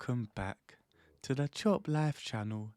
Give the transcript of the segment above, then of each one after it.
Welcome back to the Chop Life channel,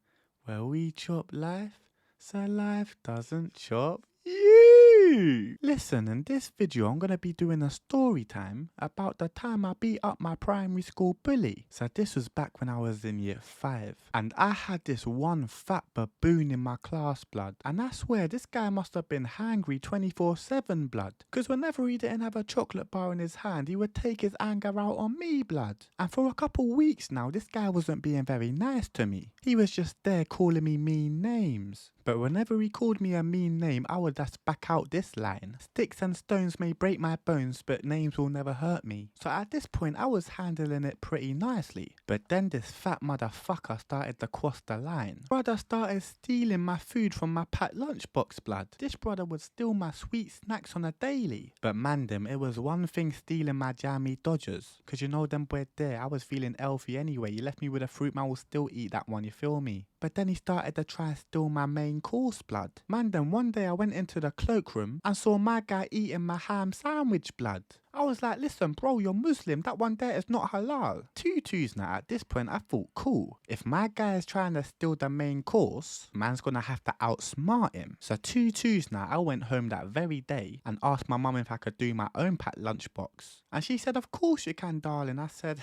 where we chop life so life doesn't chop you. Listen, in this video I'm going to be doing a story time about the time I beat up my primary school bully. So this was back when I was in year 5, and I had this one fat baboon in my class, blood, and I swear this guy must have been hangry 24/7, blood, because whenever he didn't have a chocolate bar in his hand he would take his anger out on me, blood. And for a couple weeks now this guy wasn't being very nice to me. He was just there calling me mean names. But whenever he called me a mean name, I would just back out this line: sticks and stones may break my bones, but names will never hurt me. So at this point I was handling it pretty nicely. But then this fat motherfucker started to cross the line. Brother started stealing my food from my packed lunchbox, blood. This brother would steal my sweet snacks on a daily. But man them, it was one thing stealing my jammy Dodgers, cause you know them boy there, I was feeling healthy anyway. You left me with a fruit, man, I will still eat that one, you feel me? But then he started to try and steal my main course, blood. Man then, one day I went into the cloakroom and saw my guy eating my ham sandwich, blood. I was like, listen bro, you're Muslim, that one there is not halal. Tutus now. At this point I thought, cool, if my guy is trying to steal the main course, man's gonna have to outsmart him. So tutus now, I went home that very day and asked my mum if I could do my own packed lunchbox. And she said, of course you can, darling. I said,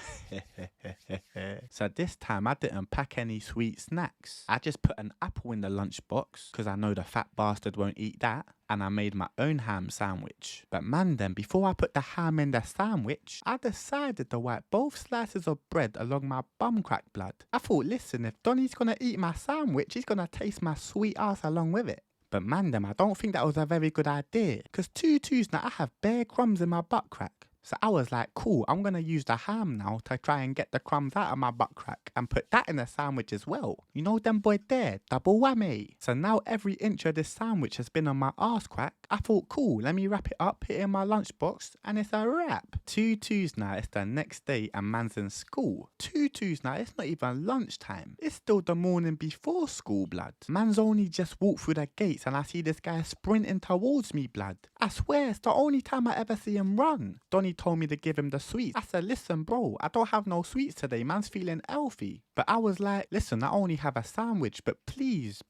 so this time I didn't pack any sweet snacks. I just put an apple in the lunchbox, because I know the fat bastard won't eat that. And I made my own ham sandwich. But man then, before I put the ham in the sandwich, I decided to wipe both slices of bread along my bum crack, blood. I thought, listen, if Donny's gonna eat my sandwich, he's gonna taste my sweet ass along with it. But man them, I don't think that was a very good idea, because tutus now I have bare crumbs in my butt crack. So I was like, cool, I'm going to use the ham now to try and get the crumbs out of my butt crack and put that in the sandwich as well. You know them boy there, double whammy. So now every inch of this sandwich has been on my arse crack. I thought, cool, let me wrap it up, put it in my lunchbox, and it's a wrap. Tutus now, it's the next day and man's in school. Tutus now, it's not even lunchtime. It's still the morning before school, blood. Man's only just walked through the gates and I see this guy sprinting towards me, blood. I swear, it's the only time I ever see him run. Donny told me to give him the sweets. I said, listen bro, I don't have no sweets today, man's feeling healthy. But I was like, listen, I only have a sandwich, but please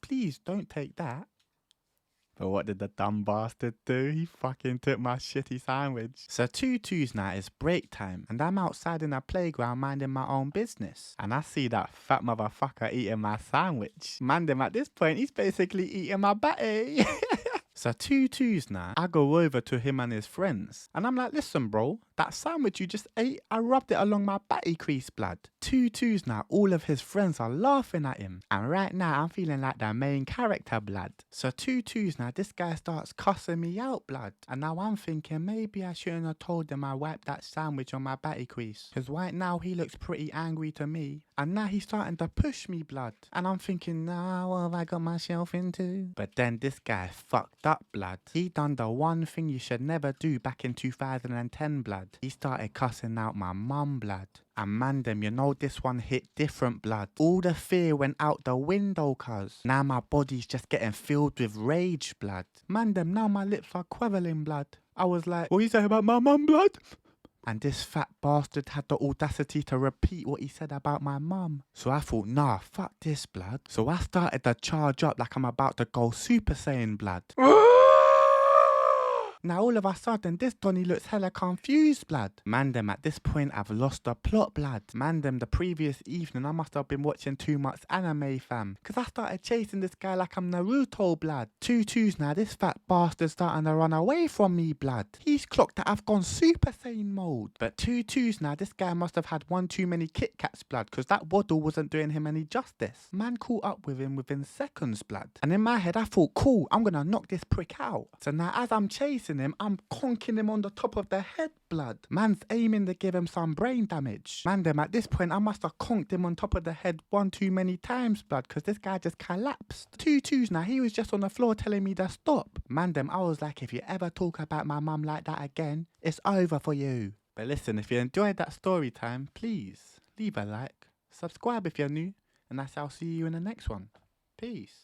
don't take that. But what did the dumb bastard do? He fucking took my shitty sandwich. So tutus now, it's break time and I'm outside in the playground minding my own business. And I see that fat motherfucker eating my sandwich. Man them, at this point, he's basically eating my batty. So tutus now, I go over to him and his friends and I'm like, listen bro, that sandwich you just ate, I rubbed it along my batty crease, blood. Tutus now, all of his friends are laughing at him. And right now I'm feeling like the main character, blood. So tutus now, this guy starts cussing me out, blood. And now I'm thinking maybe I shouldn't have told him I wiped that sandwich on my batty crease, because right now he looks pretty angry to me. And now he's starting to push me, blood. And I'm thinking, nah, what have I got myself into? But then this guy fucked up, blood. He done the one thing you should never do back in 2010, blood. He started cussing out my mum, blood. And man them, you know this one hit different, blood. All the fear went out the window, cuz. Now my body's just getting filled with rage, blood. Man them, now my lips are quivering, blood. I was like, what you say about my mum, blood? And this fat bastard had the audacity to repeat what he said about my mum. So I thought, nah, fuck this, blood. So I started to charge up like I'm about to go Super Saiyan, blood. Now all of a sudden, this Donny looks hella confused, blood. Man them, at this point I've lost the plot, blood. Man them, the previous evening I must have been watching too much anime, fam. Cause I started chasing this guy like I'm Naruto, blood. Tutus now, this fat bastard's starting to run away from me, blood. He's clocked that I've gone Super Saiyan mode. But tutus now, this guy must have had one too many Kit Kats, blood, cause that waddle wasn't doing him any justice. Man caught up with him within seconds, blood. And in my head I thought, cool, I'm gonna knock this prick out. So now as I'm chasing him, I'm conking him on the top of the head, blood. Man's aiming to give him some brain damage. Man them, at this point I must have conked him on top of the head one too many times, blood, because this guy just collapsed. Tutus now, he was just on the floor telling me to stop. Man them, I was like, if you ever talk about my mum like that again, it's over for you. But listen, if you enjoyed that story time, please leave a like, subscribe if you're new, and I'll see you in the next one. Peace.